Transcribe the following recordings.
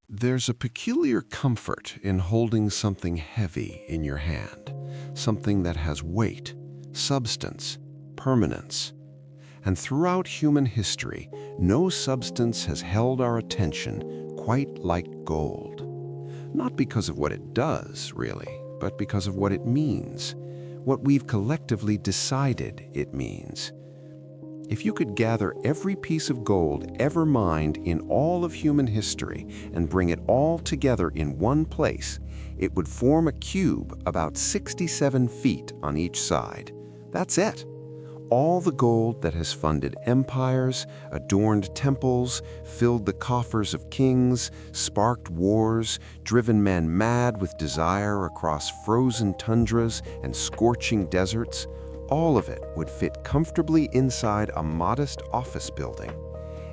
There's a peculiar comfort in holding something heavy in your hand, something that has weight, substance, permanence. And throughout human history, no substance has held our attention quite like gold. Not because of what it does, really, but because of what it means, what we've collectively decided it means. If you could gather every piece of gold ever mined in all of human history and bring it all together in one place, it would form a cube about 67 feet on each side. That's it. All the gold that has funded empires, adorned temples, filled the coffers of kings, sparked wars, driven men mad with desire across frozen tundras and scorching deserts, all of it would fit comfortably inside a modest office building.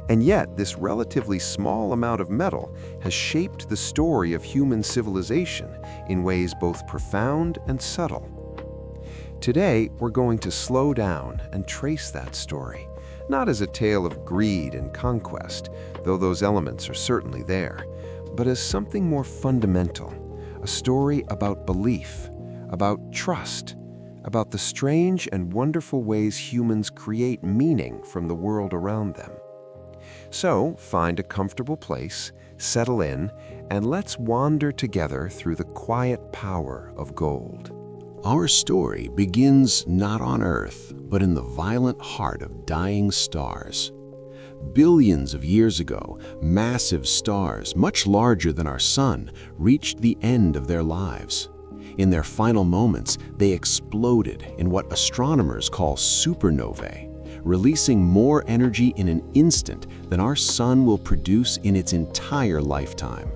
And yet, this relatively small amount of metal has shaped the story of human civilization in ways both profound and subtle. Today, we're going to slow down and trace that story, not as a tale of greed and conquest, though those elements are certainly there, but as something more fundamental, a story about belief, about trust, about the strange and wonderful ways humans create meaning from the world around them. So, find a comfortable place, settle in, and let's wander together through the quiet power of gold. Our story begins not on Earth, but in the violent heart of dying stars. Billions of years ago, massive stars, much larger than our sun, reached the end of their lives. In their final moments, they exploded in what astronomers call supernovae, releasing more energy in an instant than our sun will produce in its entire lifetime.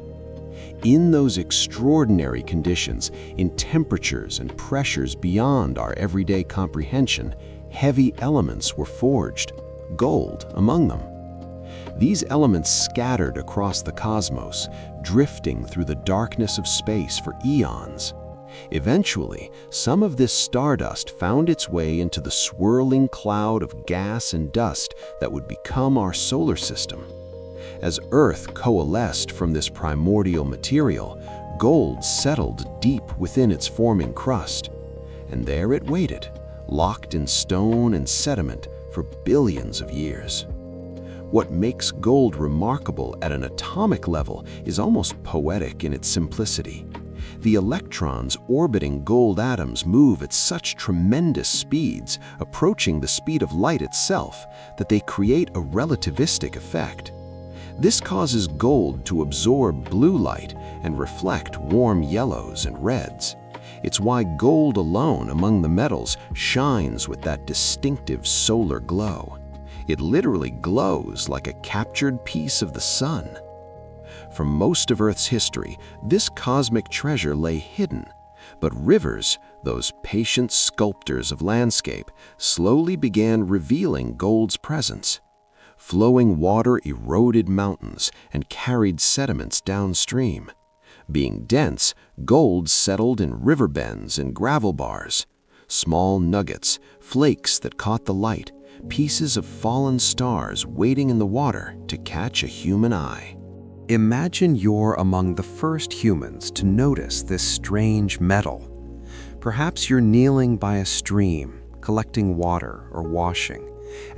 In those extraordinary conditions, in temperatures and pressures beyond our everyday comprehension, heavy elements were forged, gold among them. These elements scattered across the cosmos, drifting through the darkness of space for eons. Eventually, some of this stardust found its way into the swirling cloud of gas and dust that would become our solar system. As Earth coalesced from this primordial material, gold settled deep within its forming crust. And there it waited, locked in stone and sediment for billions of years. What makes gold remarkable at an atomic level is almost poetic in its simplicity. The electrons orbiting gold atoms move at such tremendous speeds, approaching the speed of light itself, that they create a relativistic effect. This causes gold to absorb blue light and reflect warm yellows and reds. It's why gold alone among the metals shines with that distinctive solar glow. It literally glows like a captured piece of the sun. For most of Earth's history, this cosmic treasure lay hidden, but rivers, those patient sculptors of landscape, slowly began revealing gold's presence. Flowing water eroded mountains and carried sediments downstream. Being dense, gold settled in river bends and gravel bars. Small nuggets, flakes that caught the light, pieces of fallen stars waiting in the water to catch a human eye. Imagine you're among the first humans to notice this strange metal. Perhaps you're kneeling by a stream, collecting water or washing,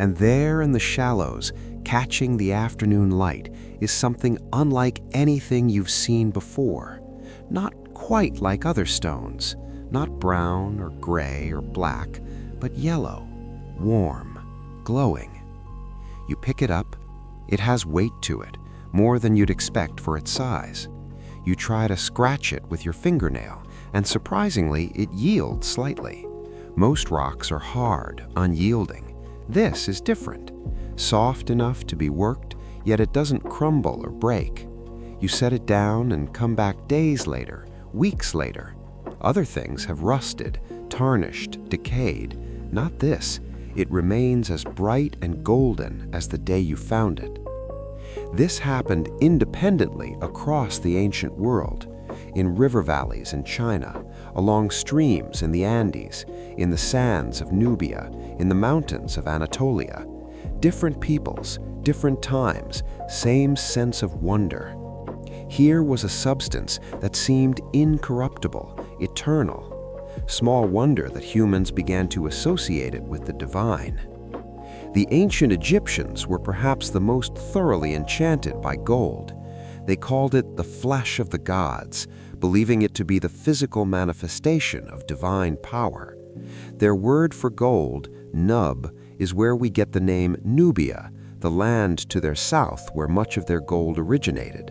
and there in the shallows, catching the afternoon light, is something unlike anything you've seen before. Not quite like other stones, not brown or gray or black, but yellow, warm, glowing. You pick it up. It has weight to it, more than you'd expect for its size. You try to scratch it with your fingernail, and surprisingly, it yields slightly. Most rocks are hard, unyielding. This is different. Soft enough to be worked, yet it doesn't crumble or break. You set it down and come back days later, weeks later. Other things have rusted, tarnished, decayed. Not this. It remains as bright and golden as the day you found it. This happened independently across the ancient world, in river valleys in China, along streams in the Andes, in the sands of Nubia, in the mountains of Anatolia. Different peoples, different times, same sense of wonder. Here was a substance that seemed incorruptible, eternal. Small wonder that humans began to associate it with the divine. The ancient Egyptians were perhaps the most thoroughly enchanted by gold. They called it the flesh of the gods, believing it to be the physical manifestation of divine power. Their word for gold, nub, is where we get the name Nubia, the land to their south where much of their gold originated.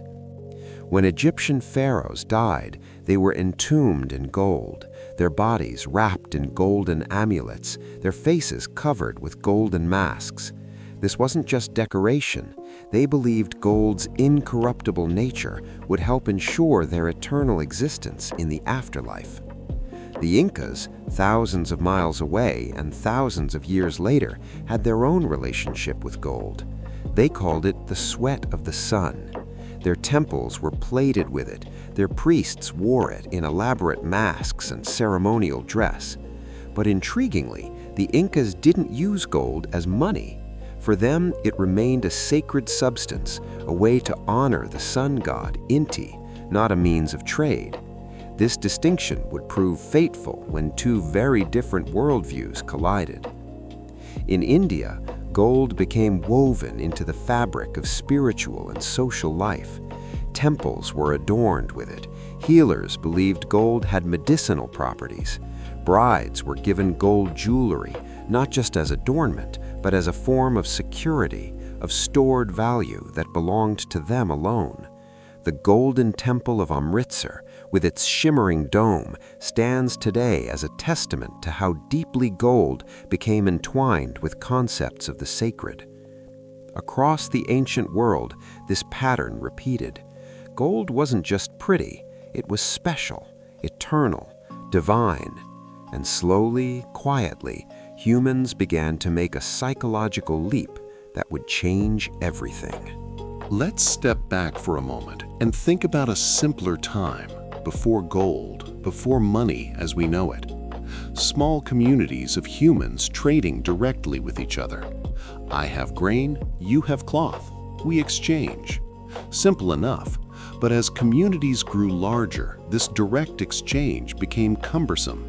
When Egyptian pharaohs died, they were entombed in gold, their bodies wrapped in golden amulets, their faces covered with golden masks. This wasn't just decoration. They believed gold's incorruptible nature would help ensure their eternal existence in the afterlife. The Incas, thousands of miles away and thousands of years later, had their own relationship with gold. They called it the sweat of the sun. Their temples were plated with it. Their priests wore it in elaborate masks and ceremonial dress. But intriguingly, the Incas didn't use gold as money. For them, it remained a sacred substance, a way to honor the sun god, Inti, not a means of trade. This distinction would prove fateful when two very different worldviews collided. In India, gold became woven into the fabric of spiritual and social life. Temples were adorned with it. Healers believed gold had medicinal properties. Brides were given gold jewelry, not just as adornment, but as a form of security, of stored value that belonged to them alone. The Golden Temple of Amritsar, with its shimmering dome, stands today as a testament to how deeply gold became entwined with concepts of the sacred. Across the ancient world, this pattern repeated. Gold wasn't just pretty, it was special, eternal, divine. And slowly, quietly, humans began to make a psychological leap that would change everything. Let's step back for a moment and think about a simpler time, before gold, before money as we know it. Small communities of humans trading directly with each other. I have grain, you have cloth. We exchange. Simple enough, but as communities grew larger, this direct exchange became cumbersome.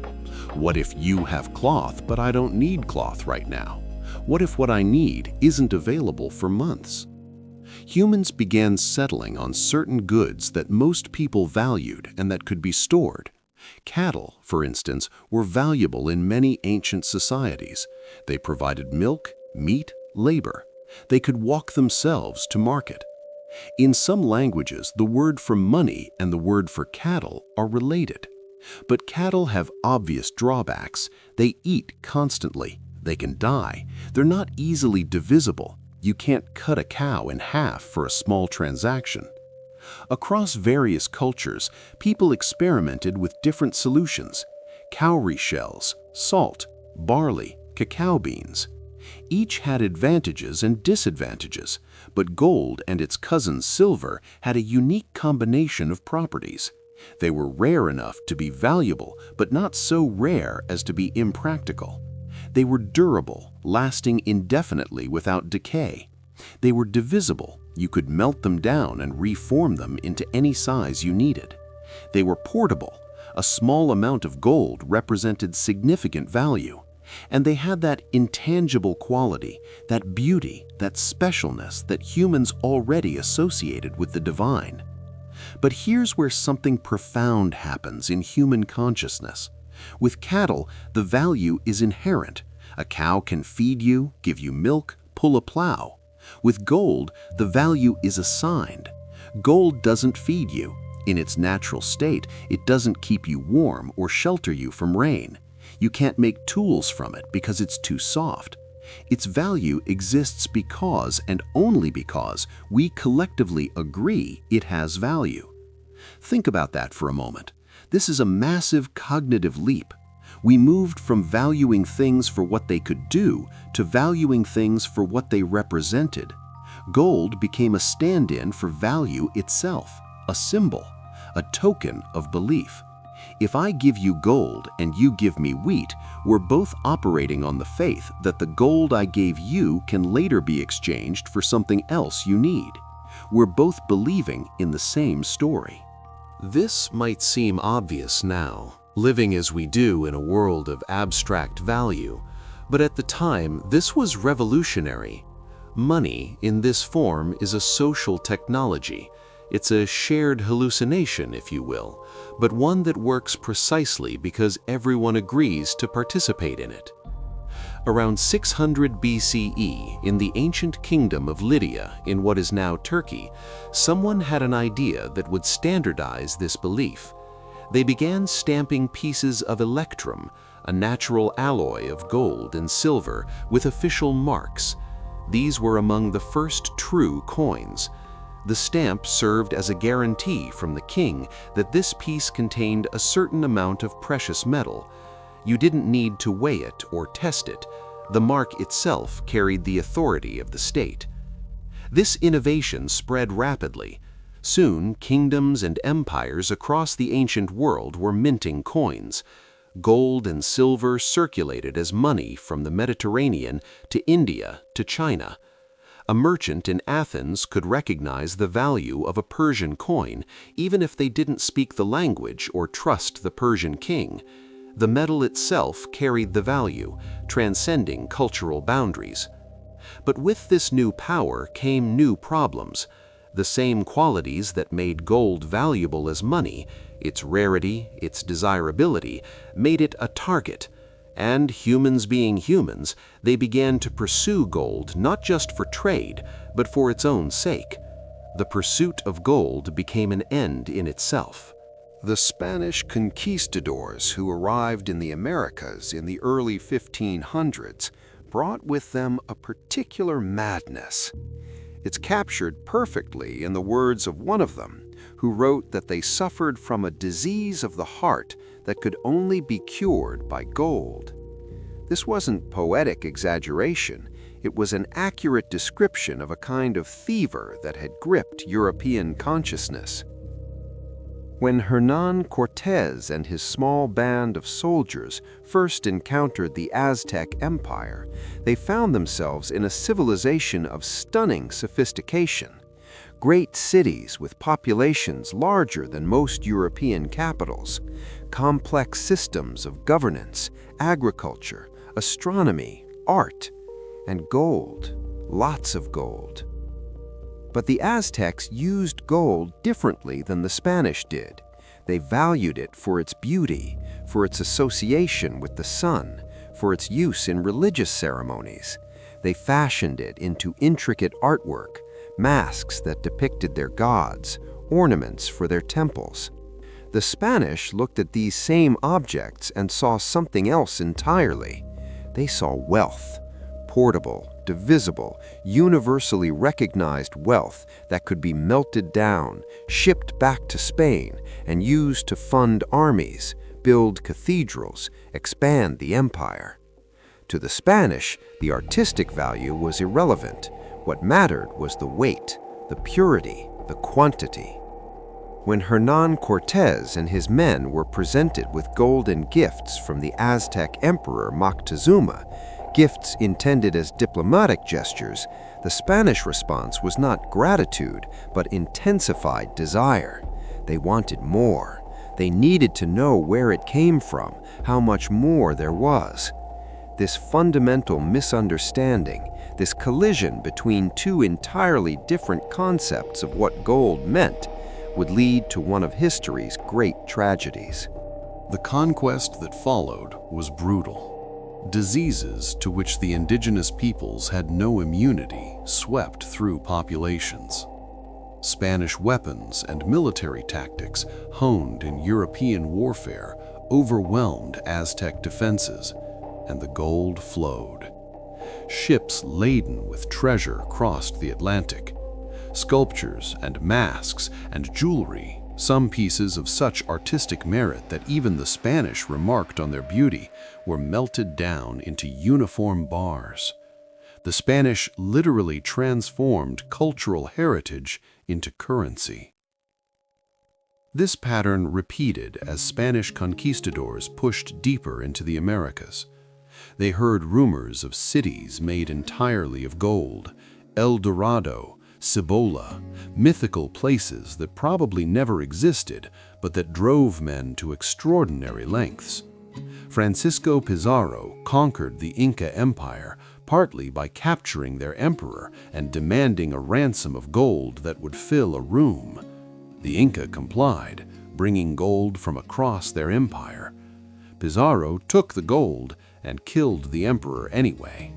What if you have cloth, but I don't need cloth right now? What if what I need isn't available for months? Humans began settling on certain goods that most people valued and that could be stored. Cattle, for instance, were valuable in many ancient societies. They provided milk, meat, labor. They could walk themselves to market. In some languages, the word for money and the word for cattle are related. But cattle have obvious drawbacks. They eat constantly. They can die. They're not easily divisible. You can't cut a cow in half for a small transaction. Across various cultures, people experimented with different solutions: cowrie shells, salt, barley, cacao beans. Each had advantages and disadvantages, but gold and its cousin silver had a unique combination of properties. They were rare enough to be valuable, but not so rare as to be impractical. They were durable, lasting indefinitely without decay. They were divisible. You could melt them down and reform them into any size you needed. They were portable. A small amount of gold represented significant value. And they had that intangible quality, that beauty, that specialness that humans already associated with the divine. But here's where something profound happens in human consciousness. With cattle, the value is inherent. A cow can feed you, give you milk, pull a plow. With gold, the value is assigned. Gold doesn't feed you. In its natural state, it doesn't keep you warm or shelter you from rain. You can't make tools from it because it's too soft. Its value exists because and only because we collectively agree it has value. Think about that for a moment. This is a massive cognitive leap. We moved from valuing things for what they could do to valuing things for what they represented. Gold became a stand-in for value itself, a symbol, a token of belief. If I give you gold and you give me wheat, we're both operating on the faith that the gold I gave you can later be exchanged for something else you need. we're both believing in the same story. This might seem obvious now, living as we do in a world of abstract value, but at the time this was revolutionary. Money in this form is a social technology. It's a shared hallucination, if you will, but one that works precisely because everyone agrees to participate in it. Around 600 BCE, in the ancient kingdom of Lydia, in what is now Turkey, someone had an idea that would standardize this belief. They began stamping pieces of electrum, a natural alloy of gold and silver, with official marks. These were among the first true coins. The stamp served as a guarantee from the king that this piece contained a certain amount of precious metal. You didn't need to weigh it or test it. The mark itself carried the authority of the state. This innovation spread rapidly. Soon, kingdoms and empires across the ancient world were minting coins. Gold and silver circulated as money from the Mediterranean to India to China. A merchant in Athens could recognize the value of a Persian coin, even if they didn't speak the language or trust the Persian king. The metal itself carried the value, transcending cultural boundaries. But with this new power came new problems. The same qualities that made gold valuable as money, its rarity, its desirability, made it a target. And humans being humans, they began to pursue gold not just for trade, but for its own sake. The pursuit of gold became an end in itself. The Spanish conquistadors who arrived in the Americas in the early 1500s brought with them a particular madness. It's captured perfectly in the words of one of them, who wrote that they suffered from a disease of the heart that could only be cured by gold. This wasn't poetic exaggeration, it was an accurate description of a kind of fever that had gripped European consciousness. When Hernán Cortés and his small band of soldiers first encountered the Aztec Empire, they found themselves in a civilization of stunning sophistication. Great cities with populations larger than most European capitals, complex systems of governance, agriculture, astronomy, art, and gold, lots of gold. But the Aztecs used gold differently than the Spanish did. They valued it for its beauty, for its association with the sun, for its use in religious ceremonies. They fashioned it into intricate artwork, masks that depicted their gods, ornaments for their temples. The Spanish looked at these same objects and saw something else entirely. They saw wealth, portable, divisible, universally recognized wealth that could be melted down, shipped back to Spain, and used to fund armies, build cathedrals, expand the empire. To the Spanish, the artistic value was irrelevant. What mattered was the weight, the purity, the quantity. When Hernán Cortés and his men were presented with golden gifts from the Aztec emperor Moctezuma, gifts intended as diplomatic gestures, the Spanish response was not gratitude, but intensified desire. They wanted more. They needed to know where it came from, how much more there was. This fundamental misunderstanding, this collision between two entirely different concepts of what gold meant, would lead to one of history's great tragedies. The conquest that followed was brutal. Diseases to which the indigenous peoples had no immunity swept through populations. Spanish weapons and military tactics honed in European warfare overwhelmed Aztec defenses, and the gold flowed. Ships laden with treasure crossed the Atlantic. Sculptures and masks and jewelry, some pieces of such artistic merit that even the Spanish remarked on their beauty, were melted down into uniform bars. The Spanish literally transformed cultural heritage into currency. This pattern repeated as Spanish conquistadors pushed deeper into the Americas. They heard rumors of cities made entirely of gold, El Dorado, Cibola, mythical places that probably never existed, but that drove men to extraordinary lengths. Francisco Pizarro conquered the Inca Empire partly by capturing their emperor and demanding a ransom of gold that would fill a room. The Inca complied, bringing gold from across their empire. Pizarro took the gold and killed the emperor anyway.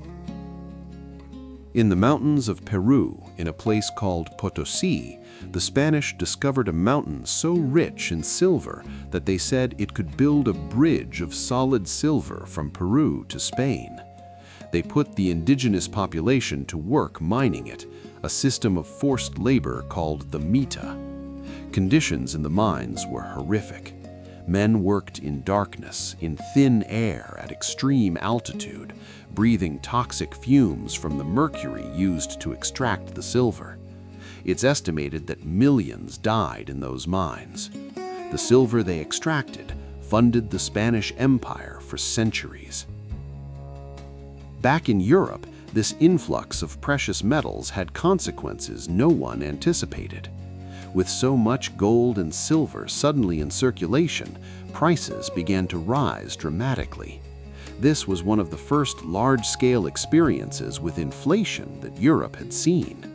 In the mountains of Peru, in a place called Potosí, the Spanish discovered a mountain so rich in silver that they said it could build a bridge of solid silver from Peru to Spain. They put the indigenous population to work mining it, a system of forced labor called the mita. Conditions in the mines were horrific. Men worked in darkness, in thin air at extreme altitude, breathing toxic fumes from the mercury used to extract the silver. It's estimated that millions died in those mines. The silver they extracted funded the Spanish Empire for centuries. Back in Europe, this influx of precious metals had consequences no one anticipated. With so much gold and silver suddenly in circulation, prices began to rise dramatically. This was one of the first large-scale experiences with inflation that Europe had seen.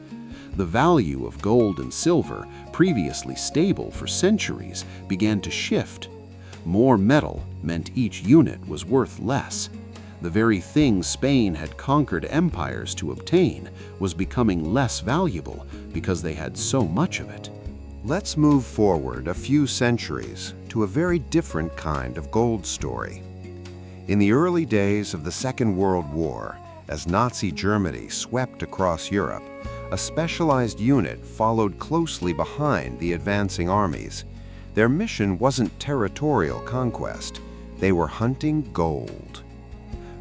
The value of gold and silver, previously stable for centuries, began to shift. More metal meant each unit was worth less. The very thing Spain had conquered empires to obtain was becoming less valuable because they had so much of it. Let's move forward a few centuries to a very different kind of gold story. In the early days of the Second World War, as Nazi Germany swept across Europe, a specialized unit followed closely behind the advancing armies. Their mission wasn't territorial conquest. They were hunting gold.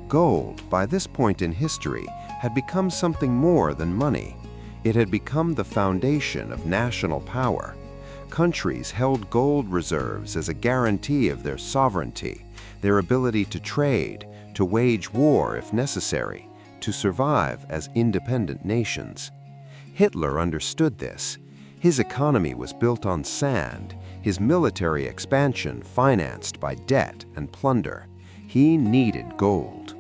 Gold, by this point in history, had become something more than money. It had become the foundation of national power. Countries held gold reserves as a guarantee of their sovereignty, their ability to trade, to wage war if necessary, to survive as independent nations. Hitler understood this. His economy was built on sand, his military expansion financed by debt and plunder. He needed gold.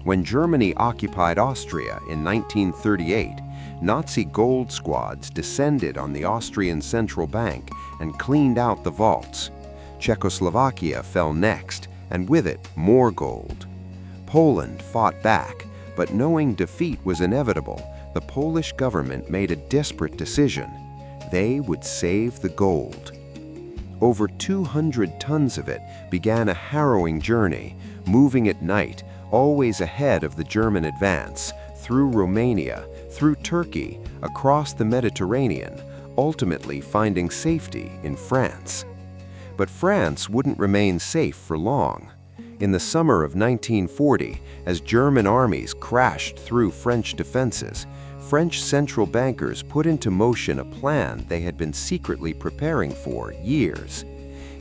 When Germany occupied Austria in 1938, Nazi gold squads descended on the Austrian central bank and cleaned out the vaults. Czechoslovakia fell next, and with it, more gold. Poland fought back, but knowing defeat was inevitable, the Polish government made a desperate decision. They would save the gold. Over 200 tons of it began a harrowing journey, moving at night, always ahead of the German advance, through Romania, through Turkey, across the Mediterranean, ultimately finding safety in France. But France wouldn't remain safe for long. In the summer of 1940, as German armies crashed through French defenses, French central bankers put into motion a plan they had been secretly preparing for years.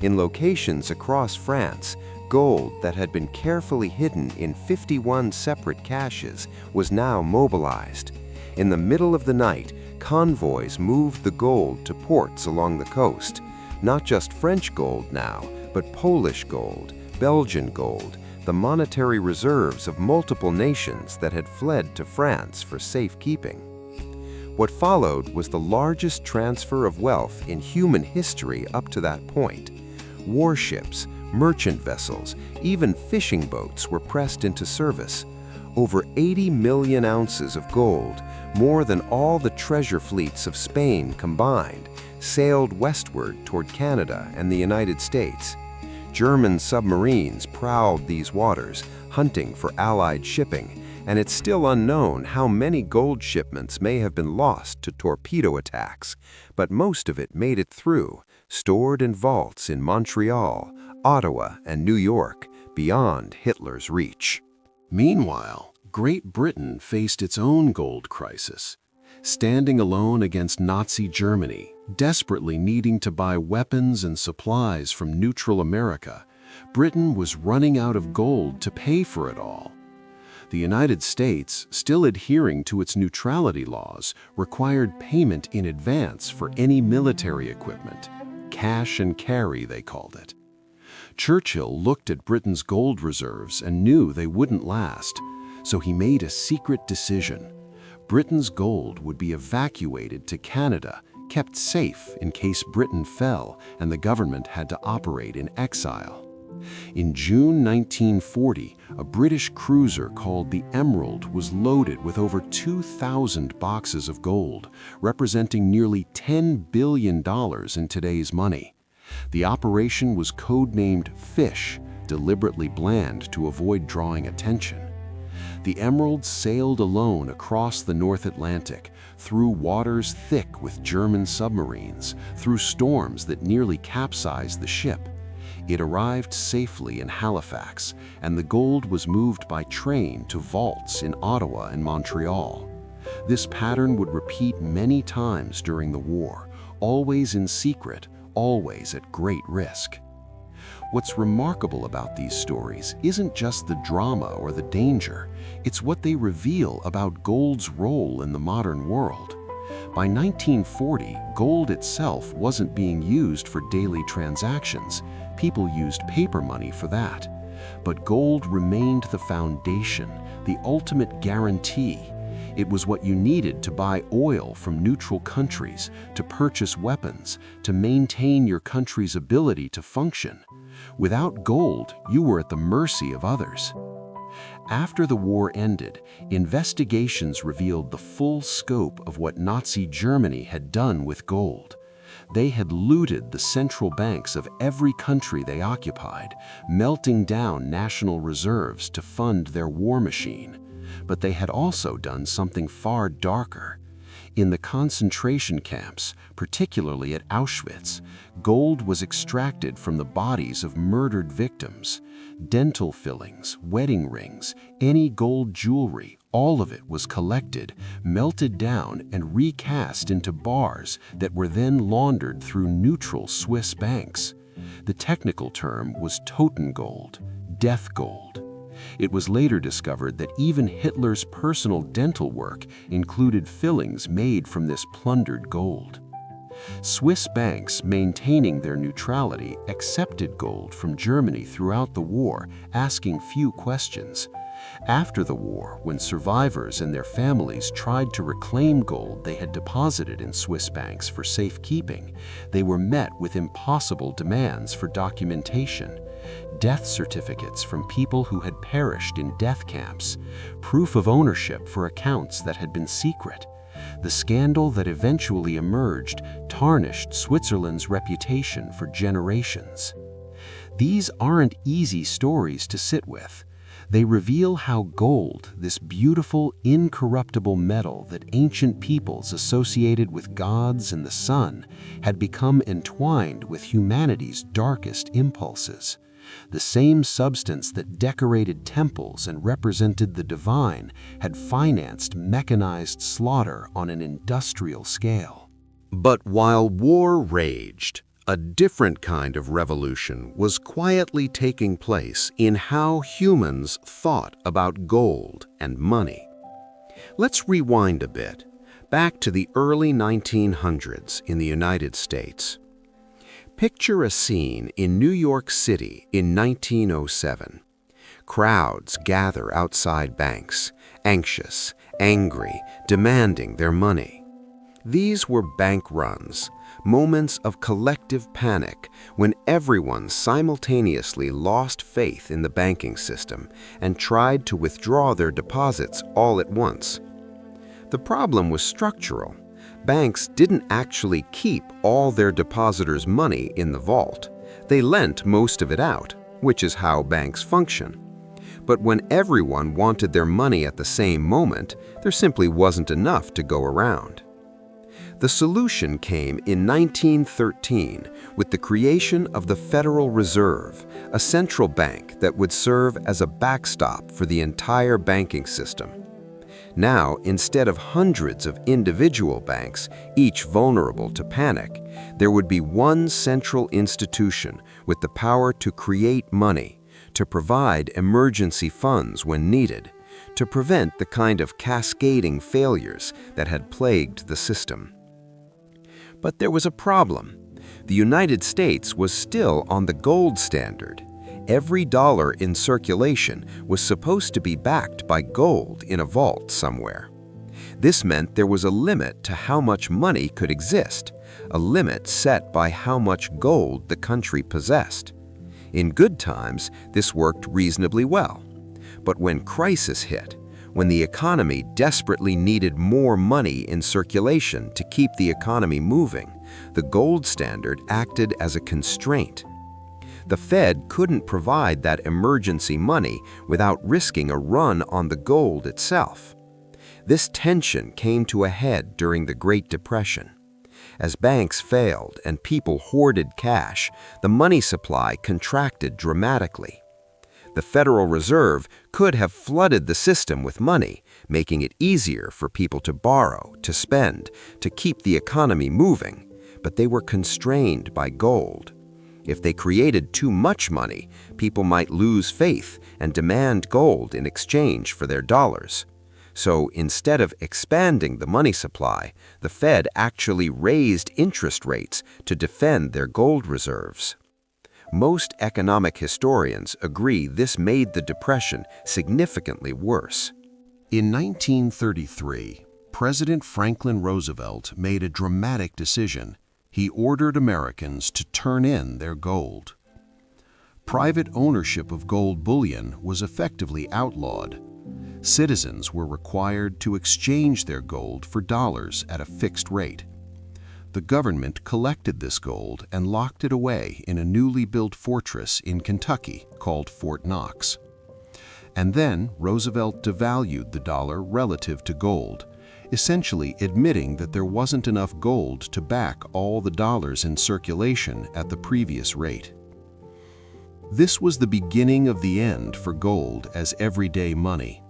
In locations across France, gold that had been carefully hidden in 51 separate caches was now mobilized. In the middle of the night, convoys moved the gold to ports along the coast. Not just French gold now, but Polish gold, Belgian gold, the monetary reserves of multiple nations that had fled to France for safekeeping. What followed was the largest transfer of wealth in human history up to that point. Warships, merchant vessels, even fishing boats were pressed into service. Over 80 million ounces of gold, more than all the treasure fleets of Spain combined, sailed westward toward Canada and the United States. German submarines prowled these waters, hunting for Allied shipping, and it's still unknown how many gold shipments may have been lost to torpedo attacks, but most of it made it through, stored in vaults in Montreal, Ottawa, and New York, beyond Hitler's reach. Meanwhile, Great Britain faced its own gold crisis. Standing alone against Nazi Germany, desperately needing to buy weapons and supplies from neutral America, Britain was running out of gold to pay for it all. The United States, still adhering to its neutrality laws, required payment in advance for any military equipment. Cash and carry, they called it. Churchill looked at Britain's gold reserves and knew they wouldn't last, so he made a secret decision. Britain's gold would be evacuated to Canada, kept safe in case Britain fell and the government had to operate in exile. In June 1940, a British cruiser called the Emerald was loaded with over 2,000 boxes of gold, representing nearly $10 billion in today's money. The operation was codenamed Fish, deliberately bland to avoid drawing attention. The Emerald sailed alone across the North Atlantic, through waters thick with German submarines, through storms that nearly capsized the ship. It arrived safely in Halifax, and the gold was moved by train to vaults in Ottawa and Montreal. This pattern would repeat many times during the war, always in secret, always at great risk. What's remarkable about these stories isn't just the drama or the danger, it's what they reveal about gold's role in the modern world. By 1940, gold itself wasn't being used for daily transactions. People used paper money for that. But gold remained the foundation, the ultimate guarantee. It was what you needed to buy oil from neutral countries, to purchase weapons, to maintain your country's ability to function. Without gold, you were at the mercy of others. After the war ended, investigations revealed the full scope of what Nazi Germany had done with gold. They had looted the central banks of every country they occupied, melting down national reserves to fund their war machine. But they had also done something far darker. In the concentration camps, particularly at Auschwitz, gold was extracted from the bodies of murdered victims. Dental fillings, wedding rings, any gold jewelry, all of it was collected, melted down, and recast into bars that were then laundered through neutral Swiss banks. The technical term was Totengold, death gold. It was later discovered that even Hitler's personal dental work included fillings made from this plundered gold. Swiss banks, maintaining their neutrality, accepted gold from Germany throughout the war, asking few questions. After the war, when survivors and their families tried to reclaim gold they had deposited in Swiss banks for safekeeping, they were met with impossible demands for documentation. Death certificates from people who had perished in death camps, proof of ownership for accounts that had been secret. The scandal that eventually emerged tarnished Switzerland's reputation for generations. These aren't easy stories to sit with. They reveal how gold, this beautiful, incorruptible metal that ancient peoples associated with gods and the sun, had become entwined with humanity's darkest impulses. The same substance that decorated temples and represented the divine had financed mechanized slaughter on an industrial scale. But while war raged, a different kind of revolution was quietly taking place in how humans thought about gold and money. Let's rewind a bit, back to the early 1900s in the United States. Picture a scene in New York City in 1907. Crowds gather outside banks, anxious, angry, demanding their money. These were bank runs, moments of collective panic when everyone simultaneously lost faith in the banking system and tried to withdraw their deposits all at once. The problem was structural. Banks didn't actually keep all their depositors' money in the vault. They lent most of it out, which is how banks function. But when everyone wanted their money at the same moment, there simply wasn't enough to go around. The solution came in 1913 with the creation of the Federal Reserve, a central bank that would serve as a backstop for the entire banking system. Now, instead of hundreds of individual banks, each vulnerable to panic, there would be one central institution with the power to create money, to provide emergency funds when needed, to prevent the kind of cascading failures that had plagued the system. But there was a problem. The United States was still on the gold standard. Every dollar in circulation was supposed to be backed by gold in a vault somewhere. This meant there was a limit to how much money could exist, a limit set by how much gold the country possessed. In good times, this worked reasonably well. But when crisis hit, when the economy desperately needed more money in circulation to keep the economy moving, the gold standard acted as a constraint. The Fed couldn't provide that emergency money without risking a run on the gold itself. This tension came to a head during the Great Depression. As banks failed and people hoarded cash, the money supply contracted dramatically. The Federal Reserve could have flooded the system with money, making it easier for people to borrow, to spend, to keep the economy moving, but they were constrained by gold. If they created too much money, people might lose faith and demand gold in exchange for their dollars. So instead of expanding the money supply, the Fed actually raised interest rates to defend their gold reserves. Most economic historians agree this made the Depression significantly worse. In 1933, President Franklin Roosevelt made a dramatic decision. He ordered Americans to turn in their gold. Private ownership of gold bullion was effectively outlawed. Citizens were required to exchange their gold for dollars at a fixed rate. The government collected this gold and locked it away in a newly built fortress in Kentucky called Fort Knox. And then Roosevelt devalued the dollar relative to gold, essentially admitting that there wasn't enough gold to back all the dollars in circulation at the previous rate. This was the beginning of the end for gold as everyday money.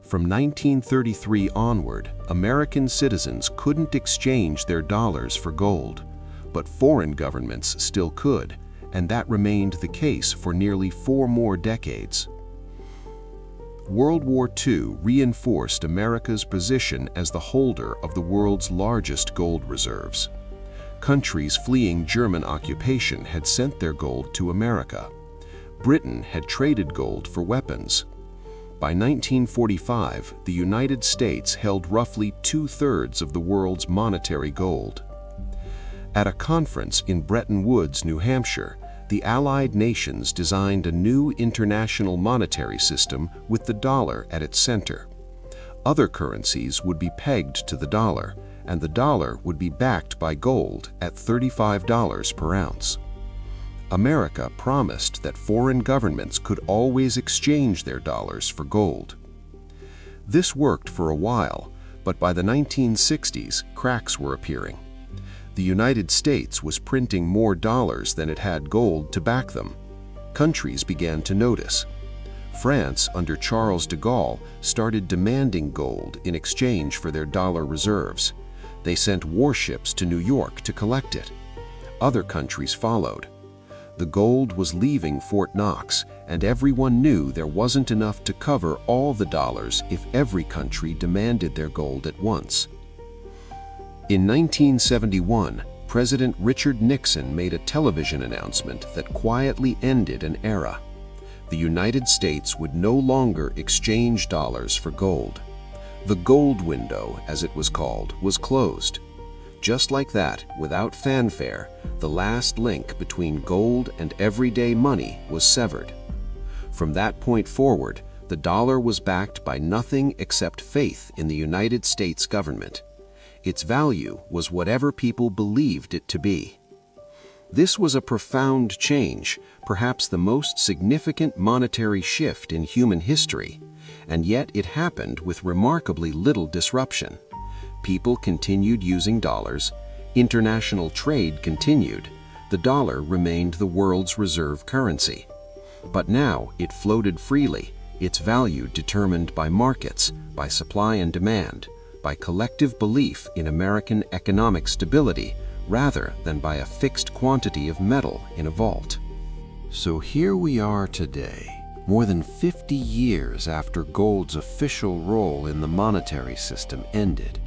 From 1933 onward, American citizens couldn't exchange their dollars for gold, but foreign governments still could, and that remained the case for nearly 4 more decades. World War II reinforced America's position as the holder of the world's largest gold reserves. Countries fleeing German occupation had sent their gold to America. Britain had traded gold for weapons. By 1945, the United States held roughly 2/3 of the world's monetary gold. At a conference in Bretton Woods, New Hampshire, the Allied nations designed a new international monetary system with the dollar at its center. Other currencies would be pegged to the dollar, and the dollar would be backed by gold at $35 per ounce. America promised that foreign governments could always exchange their dollars for gold. This worked for a while, but by the 1960s, cracks were appearing. The United States was printing more dollars than it had gold to back them. Countries began to notice. France, under Charles de Gaulle, started demanding gold in exchange for their dollar reserves. They sent warships to New York to collect it. Other countries followed. The gold was leaving Fort Knox, and everyone knew there wasn't enough to cover all the dollars if every country demanded their gold at once. In 1971, President Richard Nixon made a television announcement that quietly ended an era. The United States would no longer exchange dollars for gold. The gold window, as it was called, was closed. Just like that, without fanfare, the last link between gold and everyday money was severed. From that point forward, the dollar was backed by nothing except faith in the United States government. Its value was whatever people believed it to be. This was a profound change, perhaps the most significant monetary shift in human history, and yet it happened with remarkably little disruption. People continued using dollars, international trade continued, the dollar remained the world's reserve currency. But now it floated freely, its value determined by markets, by supply and demand, by collective belief in American economic stability, rather than by a fixed quantity of metal in a vault. So here we are today, more than 50 years after gold's official role in the monetary system ended.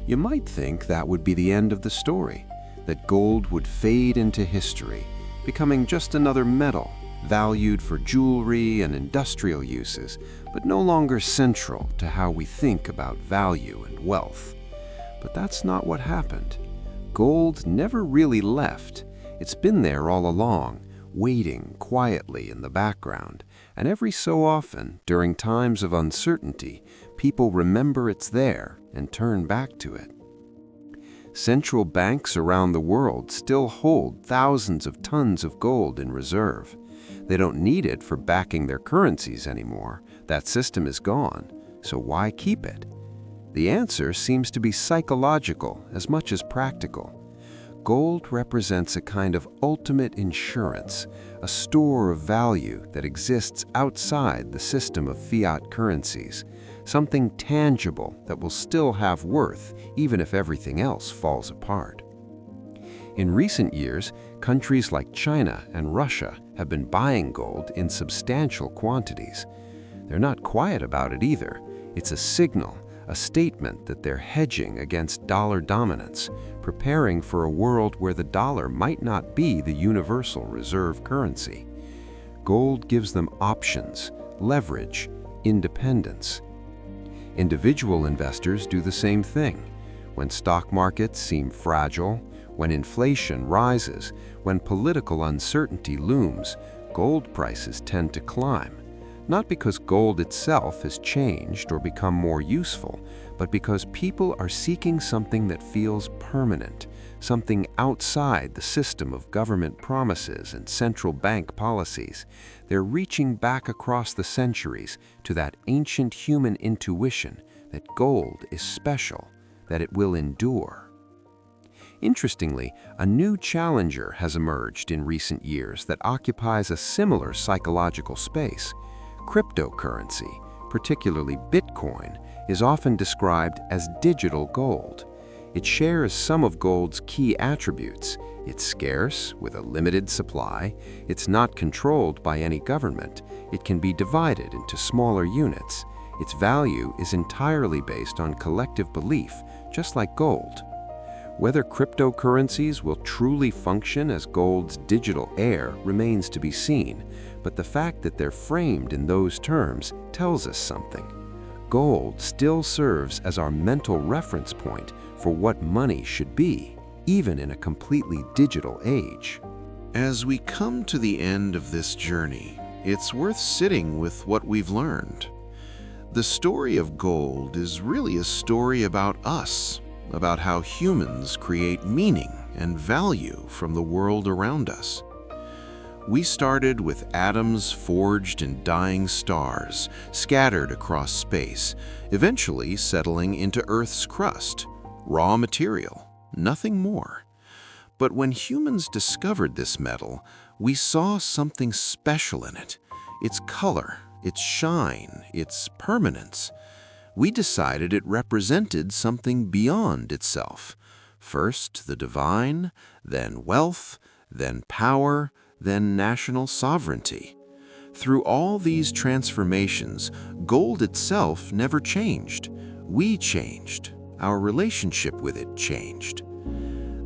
You might think that would be the end of the story, that gold would fade into history, becoming just another metal, valued for jewelry and industrial uses, but no longer central to how we think about value and wealth. But that's not what happened. Gold never really left. It's been there all along, waiting quietly in the background, and every so often, during times of uncertainty, people remember it's there and turn back to it. Central banks around the world still hold thousands of tons of gold in reserve. They don't need it for backing their currencies anymore. That system is gone, so why keep it? The answer seems to be psychological as much as practical. Gold represents a kind of ultimate insurance, a store of value that exists outside the system of fiat currencies, something tangible that will still have worth even if everything else falls apart. In recent years, countries like China and Russia have been buying gold in substantial quantities. They're not quiet about it either. It's a signal, a statement that they're hedging against dollar dominance, preparing for a world where the dollar might not be the universal reserve currency. Gold gives them options, leverage, independence. Individual investors do the same thing. When stock markets seem fragile, when inflation rises, when political uncertainty looms, gold prices tend to climb. Not because gold itself has changed or become more useful, but because people are seeking something that feels permanent, something outside the system of government promises and central bank policies. They're reaching back across the centuries to that ancient human intuition that gold is special, that it will endure. Interestingly, a new challenger has emerged in recent years that occupies a similar psychological space. Cryptocurrency, particularly Bitcoin, is often described as digital gold. It shares some of gold's key attributes. It's scarce, with a limited supply. It's not controlled by any government. It can be divided into smaller units. Its value is entirely based on collective belief, just like gold. Whether cryptocurrencies will truly function as gold's digital heir remains to be seen, but the fact that they're framed in those terms tells us something. Gold still serves as our mental reference point for what money should be, even in a completely digital age. As we come to the end of this journey, it's worth sitting with what we've learned. The story of gold is really a story about us, about how humans create meaning and value from the world around us. We started with atoms forged in dying stars, scattered across space, eventually settling into Earth's crust, raw material, nothing more. But when humans discovered this metal, we saw something special in it. Its color, its shine, its permanence. We decided it represented something beyond itself. First the divine, then wealth, then power, then national sovereignty. Through all these transformations, gold itself never changed. We changed. Our relationship with it changed.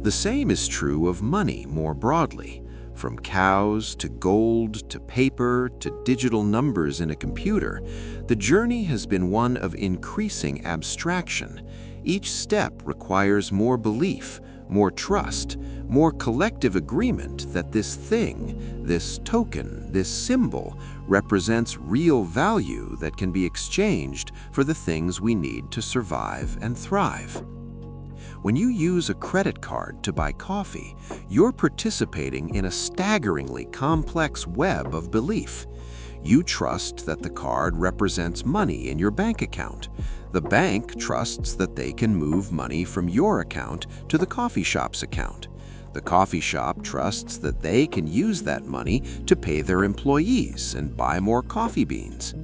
The same is true of money more broadly. From cows to gold to paper to digital numbers in a computer, the journey has been one of increasing abstraction. Each step requires more belief, more trust, more collective agreement that this thing, this token, this symbol represents real value that can be exchanged for the things we need to survive and thrive. When you use a credit card to buy coffee, you're participating in a staggeringly complex web of belief. You trust that the card represents money in your bank account. The bank trusts that they can move money from your account to the coffee shop's account. The coffee shop trusts that they can use that money to pay their employees and buy more coffee beans.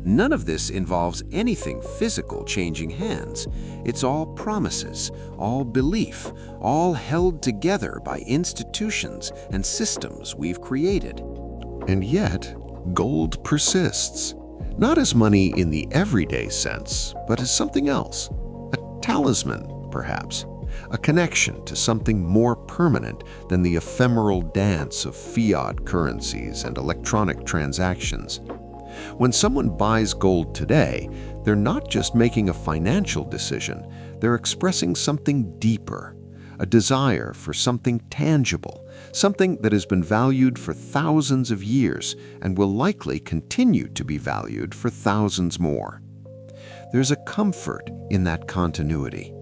None of this involves anything physical changing hands. It's all promises, all belief, all held together by institutions and systems we've created. And yet, gold persists, not as money in the everyday sense, but as something else. A talisman, perhaps. A connection to something more permanent than the ephemeral dance of fiat currencies and electronic transactions. When someone buys gold today, they're not just making a financial decision, they're expressing something deeper, a desire for something tangible, something that has been valued for thousands of years and will likely continue to be valued for thousands more. There's a comfort in that continuity.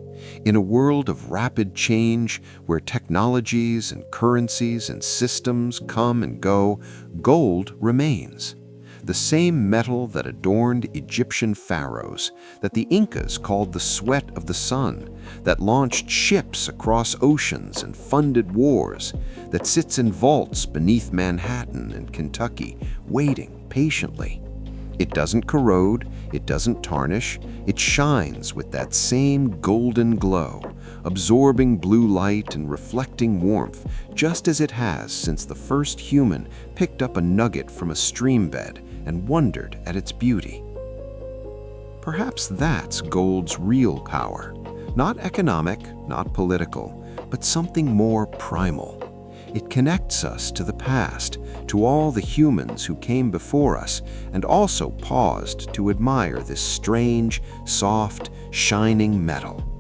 In a world of rapid change, where technologies and currencies and systems come and go, gold remains. The same metal that adorned Egyptian pharaohs, that the Incas called the sweat of the sun, that launched ships across oceans and funded wars, that sits in vaults beneath Manhattan and Kentucky, waiting patiently. It doesn't corrode, it doesn't tarnish, it shines with that same golden glow, absorbing blue light and reflecting warmth, just as it has since the first human picked up a nugget from a stream bed and wondered at its beauty. Perhaps that's gold's real power, not economic, not political, but something more primal. It connects us to the past, to all the humans who came before us, and also paused to admire this strange, soft, shining metal.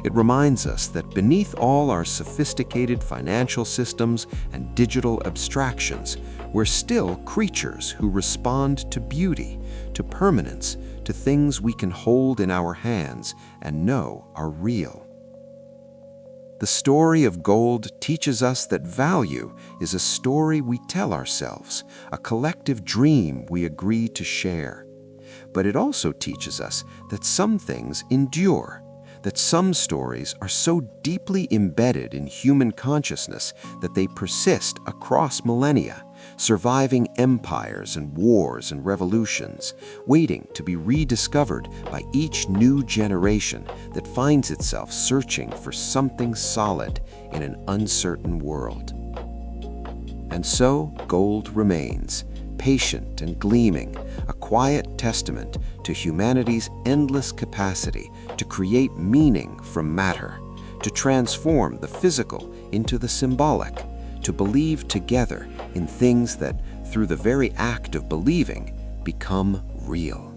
It reminds us that beneath all our sophisticated financial systems and digital abstractions, we're still creatures who respond to beauty, to permanence, to things we can hold in our hands and know are real. The story of gold teaches us that value is a story we tell ourselves, a collective dream we agree to share. But it also teaches us that some things endure, that some stories are so deeply embedded in human consciousness that they persist across millennia, surviving empires and wars and revolutions, waiting to be rediscovered by each new generation that finds itself searching for something solid in an uncertain world. And so gold remains, patient and gleaming, a quiet testament to humanity's endless capacity to create meaning from matter, to transform the physical into the symbolic, to believe together in things that, through the very act of believing, become real.